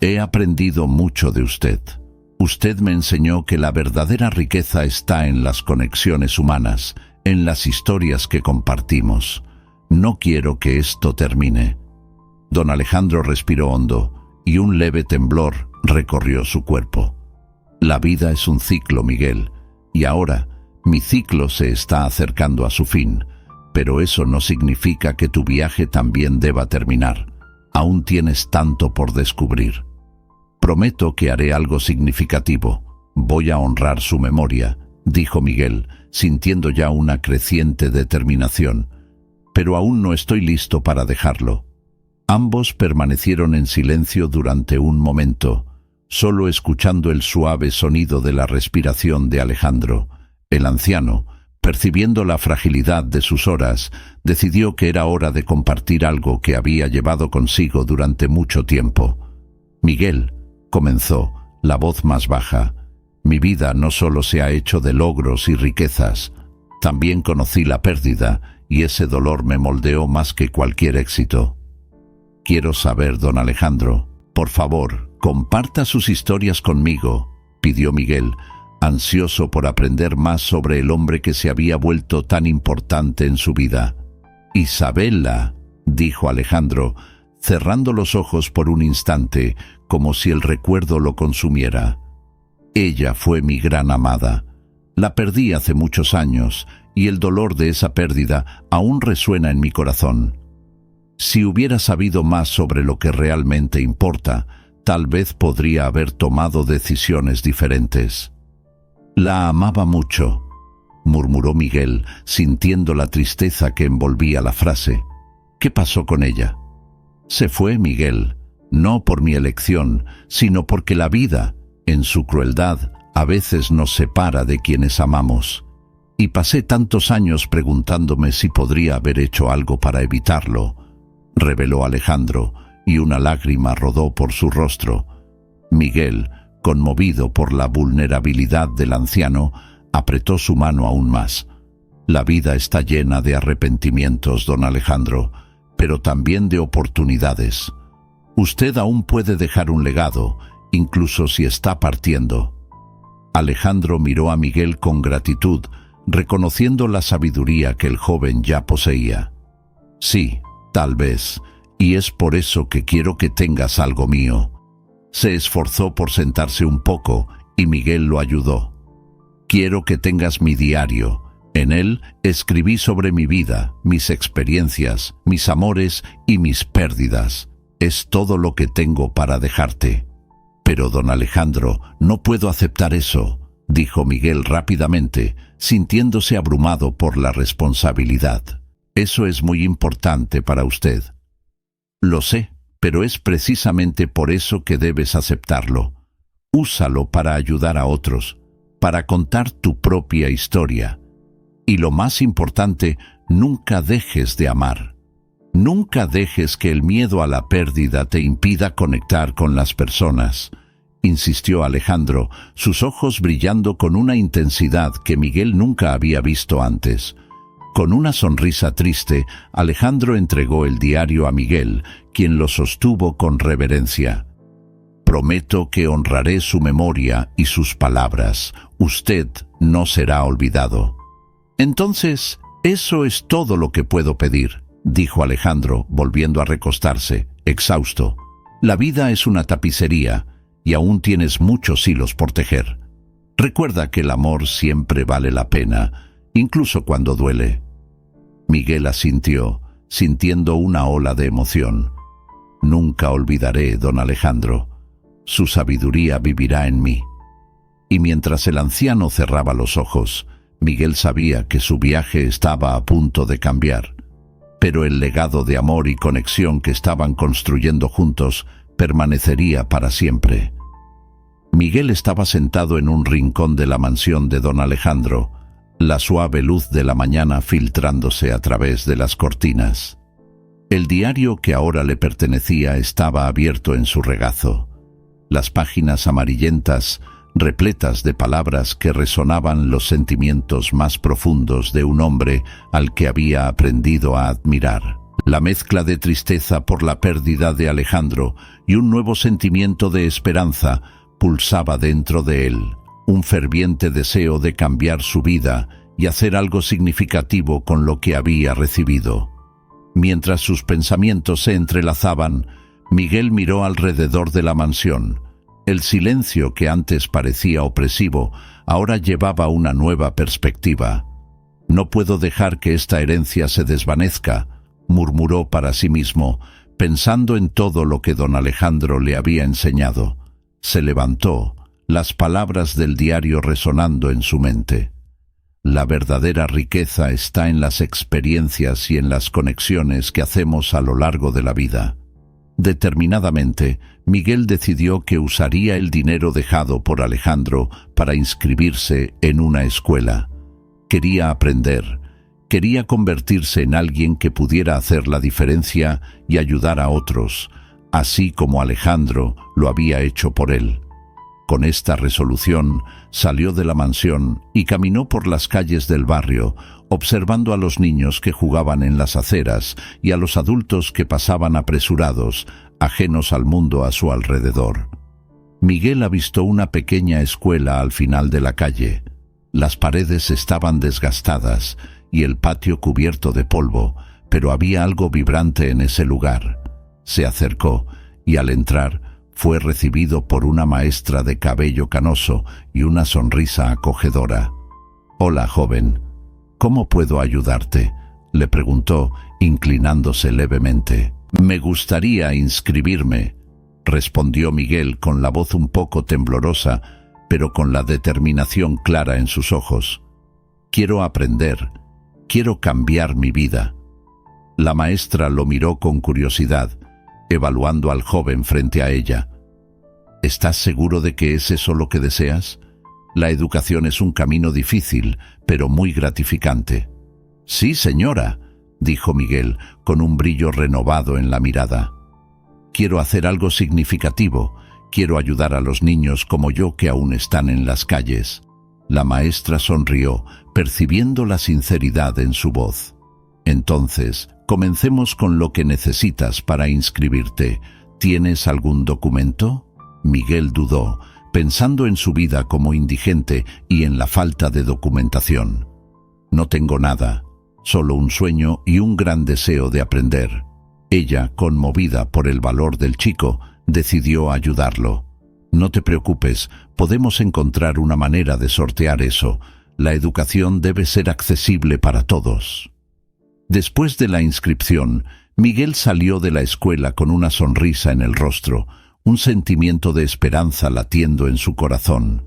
«He aprendido mucho de usted. Usted me enseñó que la verdadera riqueza está en las conexiones humanas, en las historias que compartimos. No quiero que esto termine». Don Alejandro respiró hondo y un leve temblor recorrió su cuerpo. «La vida es un ciclo, Miguel, y ahora mi ciclo se está acercando a su fin, pero eso no significa que tu viaje también deba terminar. Aún tienes tanto por descubrir. Prometo que haré algo significativo. Voy a honrar su memoria», dijo Miguel, sintiendo ya una creciente determinación. «Pero aún no estoy listo para dejarlo». Ambos permanecieron en silencio durante un momento, solo escuchando el suave sonido de la respiración de Alejandro. El anciano, percibiendo la fragilidad de sus horas, decidió que era hora de compartir algo que había llevado consigo durante mucho tiempo. «Miguel», comenzó, la voz más baja, «mi vida no solo se ha hecho de logros y riquezas. También conocí la pérdida y ese dolor me moldeó más que cualquier éxito. Quiero saber, don Alejandro, por favor, comparta sus historias conmigo», pidió Miguel, ansioso por aprender más sobre el hombre que se había vuelto tan importante en su vida. «Isabela», dijo Alejandro, cerrando los ojos por un instante, como si el recuerdo lo consumiera. «Ella fue mi gran amada. La perdí hace muchos años, y el dolor de esa pérdida aún resuena en mi corazón. Si hubiera sabido más sobre lo que realmente importa, tal vez podría haber tomado decisiones diferentes». «La amaba mucho», murmuró Miguel, sintiendo la tristeza que envolvía la frase. «¿Qué pasó con ella?» «Se fue, Miguel, no por mi elección, sino porque la vida, en su crueldad, a veces nos separa de quienes amamos. Y pasé tantos años preguntándome si podría haber hecho algo para evitarlo», reveló Alejandro, y una lágrima rodó por su rostro. Miguel, conmovido por la vulnerabilidad del anciano, apretó su mano aún más. «La vida está llena de arrepentimientos, don Alejandro, pero también de oportunidades. Usted aún puede dejar un legado, incluso si está partiendo». Alejandro miró a Miguel con gratitud, reconociendo la sabiduría que el joven ya poseía. Sí, tal vez, y es por eso que quiero que tengas algo mío. Se esforzó por sentarse un poco y Miguel lo ayudó. Quiero que tengas mi diario. En él escribí sobre mi vida, mis experiencias, mis amores y mis pérdidas. Es todo lo que tengo para dejarte. Pero, don Alejandro, no puedo aceptar eso, dijo Miguel rápidamente, sintiéndose abrumado por la responsabilidad. Eso es muy importante para usted. Lo sé, pero es precisamente por eso que debes aceptarlo. Úsalo para ayudar a otros, para contar tu propia historia. Y lo más importante, nunca dejes de amar. Nunca dejes que el miedo a la pérdida te impida conectar con las personas, insistió Alejandro, sus ojos brillando con una intensidad que Miguel nunca había visto antes. Con una sonrisa triste, Alejandro entregó el diario a Miguel, quien lo sostuvo con reverencia. Prometo que honraré su memoria y sus palabras. Usted no será olvidado. Entonces, eso es todo lo que puedo pedir, dijo Alejandro, volviendo a recostarse, exhausto. La vida es una tapicería, y aún tienes muchos hilos por tejer. Recuerda que el amor siempre vale la pena, incluso cuando duele. Miguel asintió, sintiendo una ola de emoción. Nunca olvidaré, don Alejandro. Su sabiduría vivirá en mí. Y mientras el anciano cerraba los ojos, Miguel sabía que su viaje estaba a punto de cambiar, pero el legado de amor y conexión que estaban construyendo juntos permanecería para siempre. Miguel estaba sentado en un rincón de la mansión de don Alejandro, la suave luz de la mañana filtrándose a través de las cortinas. El diario que ahora le pertenecía estaba abierto en su regazo. Las páginas amarillentas, repletas de palabras que resonaban los sentimientos más profundos de un hombre al que había aprendido a admirar. La mezcla de tristeza por la pérdida de Alejandro y un nuevo sentimiento de esperanza pulsaba dentro de él, un ferviente deseo de cambiar su vida y hacer algo significativo con lo que había recibido. Mientras sus pensamientos se entrelazaban, Miguel miró alrededor de la mansión. El silencio que antes parecía opresivo, ahora llevaba una nueva perspectiva. No puedo dejar que esta herencia se desvanezca, murmuró para sí mismo, pensando en todo lo que don Alejandro le había enseñado. Se levantó, las palabras del diario resonando en su mente. La verdadera riqueza está en las experiencias y en las conexiones que hacemos a lo largo de la vida. Determinadamente, Miguel decidió que usaría el dinero dejado por Alejandro para inscribirse en una escuela. Quería aprender, quería convertirse en alguien que pudiera hacer la diferencia y ayudar a otros, así como Alejandro lo había hecho por él. Con esta resolución, salió de la mansión y caminó por las calles del barrio, observando a los niños que jugaban en las aceras y a los adultos que pasaban apresurados, ajenos al mundo a su alrededor. Miguel avistó una pequeña escuela al final de la calle. Las paredes estaban desgastadas y el patio cubierto de polvo, pero había algo vibrante en ese lugar. Se acercó y al entrar fue recibido por una maestra de cabello canoso y una sonrisa acogedora. «Hola, joven. ¿Cómo puedo ayudarte?», le preguntó, inclinándose levemente. «Me gustaría inscribirme», respondió Miguel con la voz un poco temblorosa, pero con la determinación clara en sus ojos. «Quiero aprender. Quiero cambiar mi vida». La maestra lo miró con curiosidad, evaluando al joven frente a ella. «¿Estás seguro de que es eso lo que deseas? La educación es un camino difícil, pero muy gratificante». «Sí, señora», dijo Miguel, con un brillo renovado en la mirada. «Quiero hacer algo significativo. Quiero ayudar a los niños como yo que aún están en las calles». La maestra sonrió, percibiendo la sinceridad en su voz. «Entonces, comencemos con lo que necesitas para inscribirte. ¿Tienes algún documento?». Miguel dudó, pensando en su vida como indigente y en la falta de documentación. No tengo nada, solo un sueño y un gran deseo de aprender. Ella, conmovida por el valor del chico, decidió ayudarlo. No te preocupes, podemos encontrar una manera de sortear eso. La educación debe ser accesible para todos. Después de la inscripción, Miguel salió de la escuela con una sonrisa en el rostro, un sentimiento de esperanza latiendo en su corazón.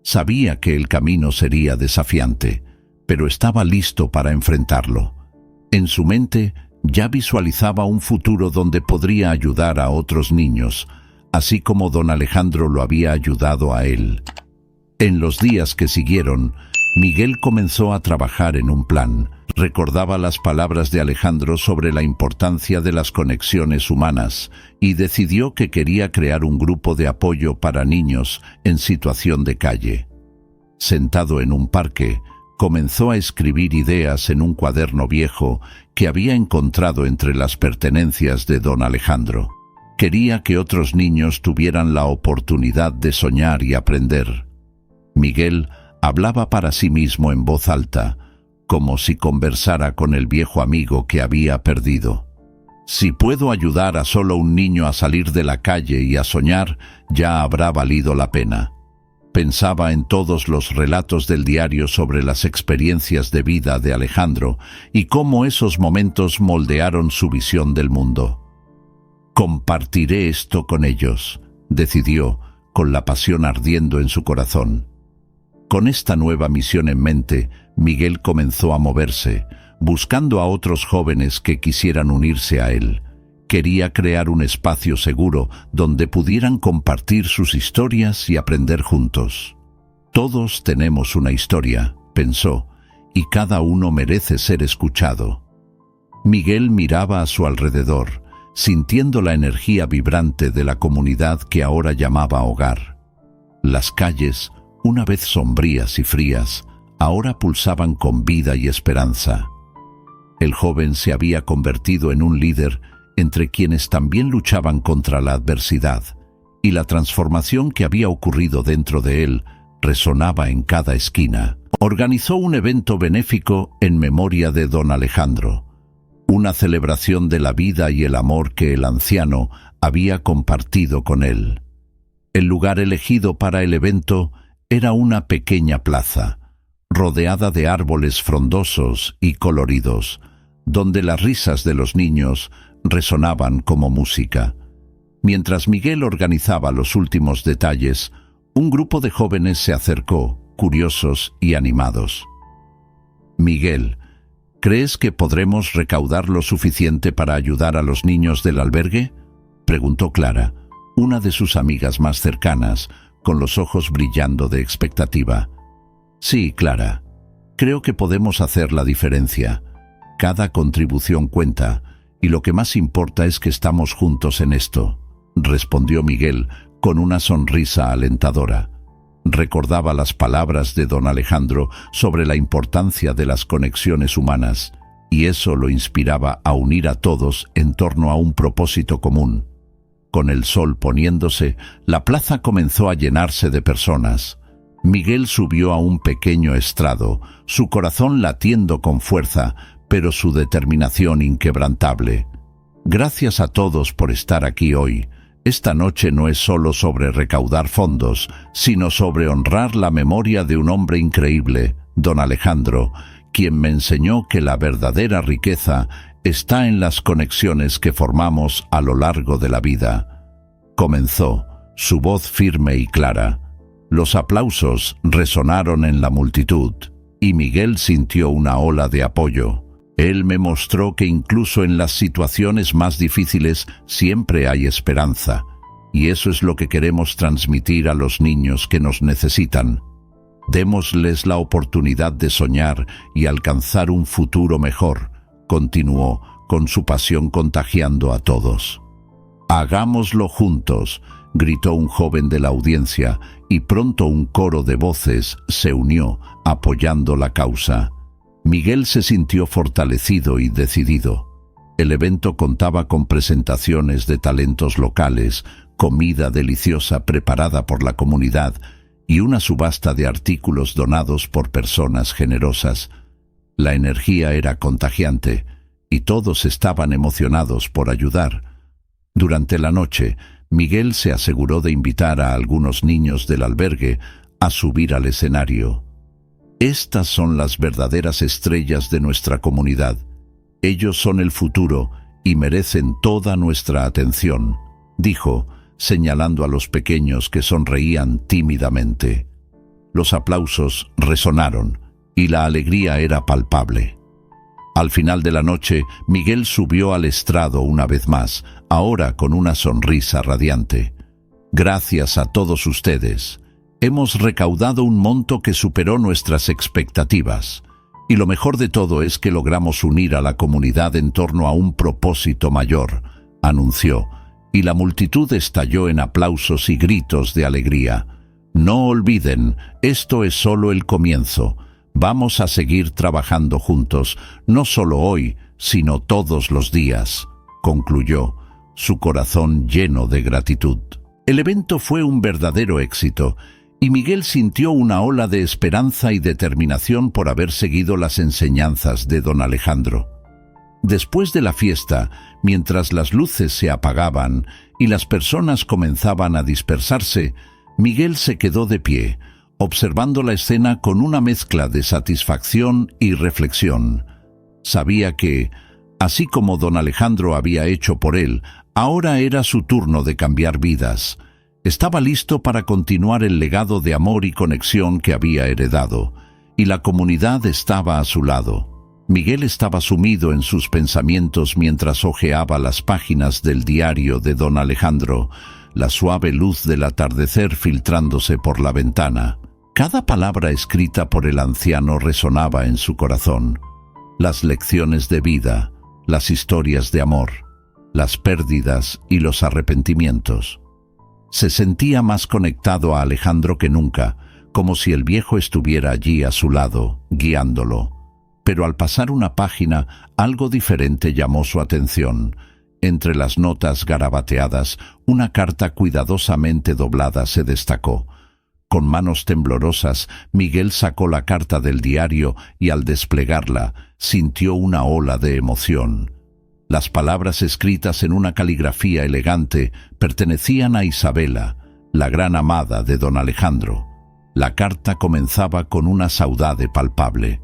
Sabía que el camino sería desafiante, pero estaba listo para enfrentarlo. En su mente ya visualizaba un futuro donde podría ayudar a otros niños, así como don Alejandro lo había ayudado a él. En los días que siguieron, Miguel comenzó a trabajar en un plan. Recordaba las palabras de Alejandro sobre la importancia de las conexiones humanas y decidió que quería crear un grupo de apoyo para niños en situación de calle. Sentado en un parque, comenzó a escribir ideas en un cuaderno viejo que había encontrado entre las pertenencias de don Alejandro. Quería que otros niños tuvieran la oportunidad de soñar y aprender. Miguel hablaba para sí mismo en voz alta, como si conversara con el viejo amigo que había perdido. Si puedo ayudar a solo un niño a salir de la calle y a soñar, ya habrá valido la pena. Pensaba en todos los relatos del diario sobre las experiencias de vida de Alejandro y cómo esos momentos moldearon su visión del mundo. Compartiré esto con ellos, decidió, con la pasión ardiendo en su corazón. Con esta nueva misión en mente, Miguel comenzó a moverse, buscando a otros jóvenes que quisieran unirse a él. Quería crear un espacio seguro donde pudieran compartir sus historias y aprender juntos. Todos tenemos una historia, pensó, y cada uno merece ser escuchado. Miguel miraba a su alrededor, sintiendo la energía vibrante de la comunidad que ahora llamaba hogar. Las calles, una vez sombrías y frías, ahora pulsaban con vida y esperanza. El joven se había convertido en un líder entre quienes también luchaban contra la adversidad, y la transformación que había ocurrido dentro de él resonaba en cada esquina. Organizó un evento benéfico en memoria de don Alejandro, una celebración de la vida y el amor que el anciano había compartido con él. El lugar elegido para el evento era una pequeña plaza, rodeada de árboles frondosos y coloridos, donde las risas de los niños resonaban como música. Mientras Miguel organizaba los últimos detalles, un grupo de jóvenes se acercó, curiosos y animados. «Miguel, ¿crees que podremos recaudar lo suficiente para ayudar a los niños del albergue?», preguntó Clara, una de sus amigas más cercanas, con los ojos brillando de expectativa. «Sí, Clara, creo que podemos hacer la diferencia. Cada contribución cuenta, y lo que más importa es que estamos juntos en esto», respondió Miguel con una sonrisa alentadora. Recordaba las palabras de don Alejandro sobre la importancia de las conexiones humanas, y eso lo inspiraba a unir a todos en torno a un propósito común. Con el sol poniéndose, la plaza comenzó a llenarse de personas. Miguel subió a un pequeño estrado, su corazón latiendo con fuerza, pero su determinación inquebrantable. «Gracias a todos por estar aquí hoy. Esta noche no es solo sobre recaudar fondos, sino sobre honrar la memoria de un hombre increíble, don Alejandro, quien me enseñó que la verdadera riqueza está en las conexiones que formamos a lo largo de la vida», comenzó, su voz firme y clara. Los aplausos resonaron en la multitud, y Miguel sintió una ola de apoyo. Él me mostró que incluso en las situaciones más difíciles siempre hay esperanza, y eso es lo que queremos transmitir a los niños que nos necesitan. Démosles la oportunidad de soñar y alcanzar un futuro mejor, continuó, con su pasión contagiando a todos. «Hagámoslo juntos», gritó un joven de la audiencia, y pronto un coro de voces se unió, apoyando la causa. Miguel se sintió fortalecido y decidido. El evento contaba con presentaciones de talentos locales, comida deliciosa preparada por la comunidad y una subasta de artículos donados por personas generosas. La energía era contagiante y todos estaban emocionados por ayudar. Durante la noche, Miguel se aseguró de invitar a algunos niños del albergue a subir al escenario. Estas son las verdaderas estrellas de nuestra comunidad. Ellos son el futuro y merecen toda nuestra atención, dijo, señalando a los pequeños que sonreían tímidamente. Los aplausos resonaron y la alegría era palpable. Al final de la noche, Miguel subió al estrado una vez más, ahora con una sonrisa radiante. Gracias a todos ustedes. Hemos recaudado un monto que superó nuestras expectativas. Y lo mejor de todo es que logramos unir a la comunidad en torno a un propósito mayor, anunció, y la multitud estalló en aplausos y gritos de alegría. No olviden, esto es solo el comienzo. Vamos a seguir trabajando juntos, no solo hoy, sino todos los días, concluyó, su corazón lleno de gratitud. El evento fue un verdadero éxito, y Miguel sintió una ola de esperanza y determinación por haber seguido las enseñanzas de don Alejandro. Después de la fiesta, mientras las luces se apagaban y las personas comenzaban a dispersarse, Miguel se quedó de pie, observando la escena con una mezcla de satisfacción y reflexión. Sabía que, así como don Alejandro había hecho por él, ahora era su turno de cambiar vidas. Estaba listo para continuar el legado de amor y conexión que había heredado, y la comunidad estaba a su lado. Miguel estaba sumido en sus pensamientos mientras hojeaba las páginas del diario de don Alejandro, la suave luz del atardecer filtrándose por la ventana. Cada palabra escrita por el anciano resonaba en su corazón. Las lecciones de vida, las historias de amor, las pérdidas y los arrepentimientos. Se sentía más conectado a Alejandro que nunca, como si el viejo estuviera allí a su lado, guiándolo. Pero al pasar una página, algo diferente llamó su atención. Entre las notas garabateadas, una carta cuidadosamente doblada se destacó. Con manos temblorosas, Miguel sacó la carta del diario y al desplegarla, sintió una ola de emoción. Las palabras escritas en una caligrafía elegante pertenecían a Isabela, la gran amada de don Alejandro. La carta comenzaba con una saudade palpable.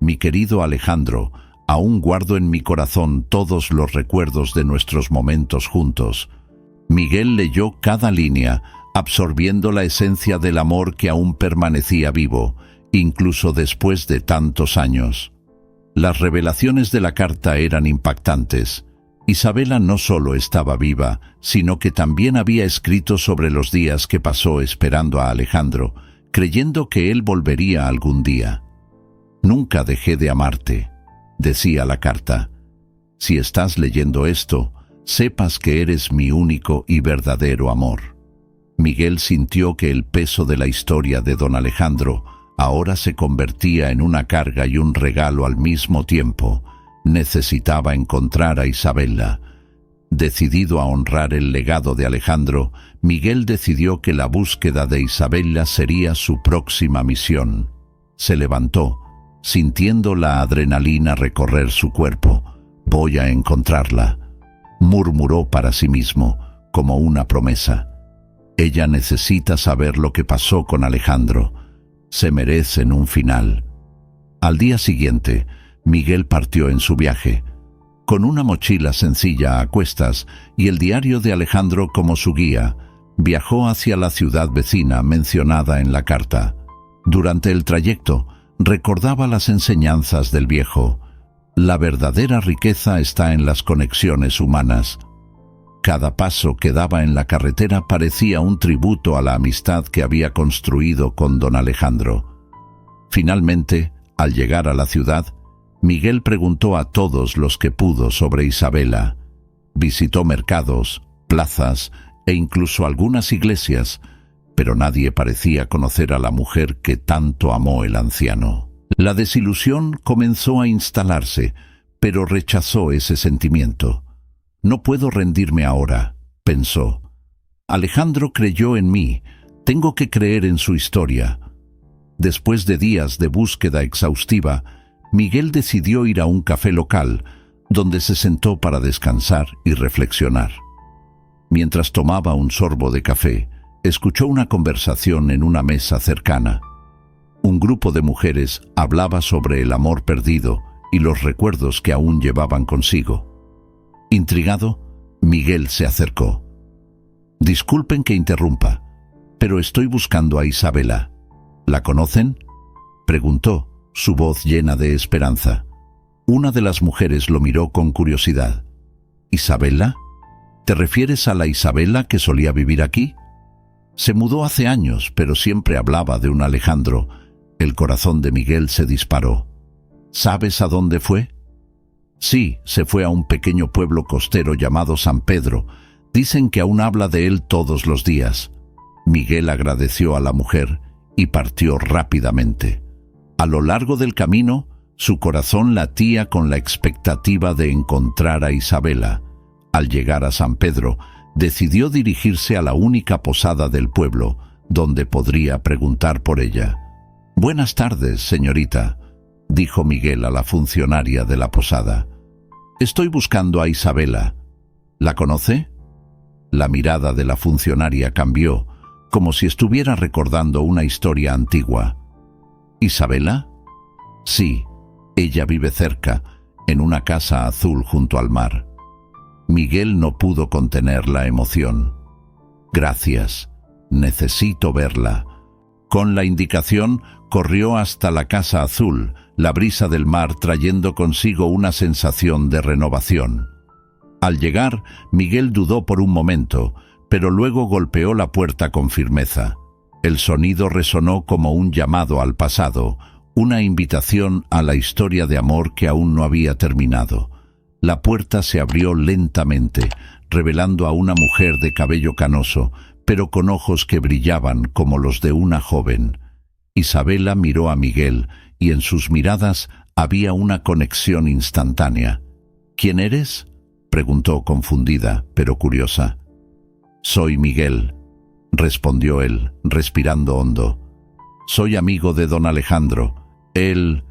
Mi querido Alejandro, aún guardo en mi corazón todos los recuerdos de nuestros momentos juntos. Miguel leyó cada línea, absorbiendo la esencia del amor que aún permanecía vivo, incluso después de tantos años. Las revelaciones de la carta eran impactantes. Isabela no solo estaba viva, sino que también había escrito sobre los días que pasó esperando a Alejandro, creyendo que él volvería algún día. «Nunca dejé de amarte», decía la carta. «Si estás leyendo esto, sepas que eres mi único y verdadero amor». Miguel sintió que el peso de la historia de don Alejandro ahora se convertía en una carga y un regalo al mismo tiempo. Necesitaba encontrar a Isabela. Decidido a honrar el legado de Alejandro, Miguel decidió que la búsqueda de Isabela sería su próxima misión. Se levantó, sintiendo la adrenalina recorrer su cuerpo. «Voy a encontrarla», murmuró para sí mismo, como una promesa. «Ella necesita saber lo que pasó con Alejandro. Se merecen un final». Al día siguiente, Miguel partió en su viaje, con una mochila sencilla a cuestas y el diario de Alejandro como su guía. Viajó hacia la ciudad vecina mencionada en la carta. Durante el trayecto, recordaba las enseñanzas del viejo. La verdadera riqueza está en las conexiones humanas. Cada paso que daba en la carretera parecía un tributo a la amistad que había construido con don Alejandro. Finalmente, al llegar a la ciudad, Miguel preguntó a todos los que pudo sobre Isabela. Visitó mercados, plazas e incluso algunas iglesias, pero nadie parecía conocer a la mujer que tanto amó el anciano. La desilusión comenzó a instalarse, pero rechazó ese sentimiento. No puedo rendirme ahora, pensó. Alejandro creyó en mí, tengo que creer en su historia. Después de días de búsqueda exhaustiva, Miguel decidió ir a un café local, donde se sentó para descansar y reflexionar. Mientras tomaba un sorbo de café, escuchó una conversación en una mesa cercana. Un grupo de mujeres hablaba sobre el amor perdido y los recuerdos que aún llevaban consigo. Intrigado, Miguel se acercó. «Disculpen que interrumpa, pero estoy buscando a Isabela. ¿La conocen?», preguntó, su voz llena de esperanza. Una de las mujeres lo miró con curiosidad. «¿Isabela? ¿Te refieres a la Isabela que solía vivir aquí? Se mudó hace años, pero siempre hablaba de un Alejandro». El corazón de Miguel se disparó. «¿Sabes a dónde fue?». «Sí, se fue a un pequeño pueblo costero llamado San Pedro. Dicen que aún habla de él todos los días». Miguel agradeció a la mujer y partió rápidamente. A lo largo del camino, su corazón latía con la expectativa de encontrar a Isabela. Al llegar a San Pedro, decidió dirigirse a la única posada del pueblo, donde podría preguntar por ella. «Buenas tardes, señorita», dijo Miguel a la funcionaria de la posada. «Estoy buscando a Isabela. ¿La conoce?». La mirada de la funcionaria cambió, como si estuviera recordando una historia antigua. «¿Isabela?». «Sí, ella vive cerca, en una casa azul junto al mar». Miguel no pudo contener la emoción. «Gracias, necesito verla». Con la indicación, corrió hasta la casa azul, la brisa del mar trayendo consigo una sensación de renovación. Al llegar, Miguel dudó por un momento, pero luego golpeó la puerta con firmeza. El sonido resonó como un llamado al pasado, una invitación a la historia de amor que aún no había terminado. La puerta se abrió lentamente, revelando a una mujer de cabello canoso, pero con ojos que brillaban como los de una joven. Isabela miró a Miguel y en sus miradas había una conexión instantánea. «¿Quién eres?», preguntó confundida, pero curiosa. «Soy Miguel», respondió él, respirando hondo. «Soy amigo de don Alejandro. Él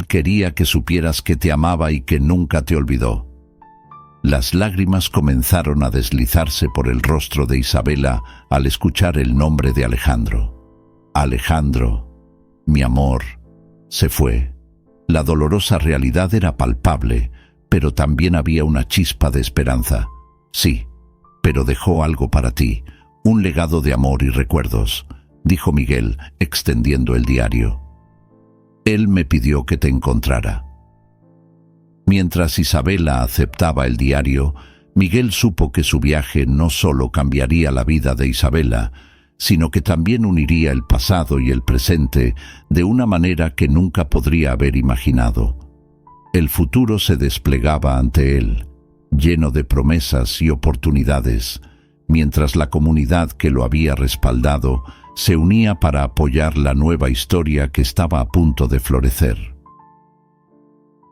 quería que supieras que te amaba y que nunca te olvidó». Las lágrimas comenzaron a deslizarse por el rostro de Isabela al escuchar el nombre de Alejandro. «Alejandro, mi amor», se fue. La dolorosa realidad era palpable, pero también había una chispa de esperanza. «Sí, pero dejó algo para ti, un legado de amor y recuerdos», dijo Miguel, extendiendo el diario. «Él me pidió que te encontrara». Mientras Isabela aceptaba el diario, Miguel supo que su viaje no solo cambiaría la vida de Isabela, sino que también uniría el pasado y el presente de una manera que nunca podría haber imaginado. El futuro se desplegaba ante él, lleno de promesas y oportunidades, mientras la comunidad que lo había respaldado se unía para apoyar la nueva historia que estaba a punto de florecer.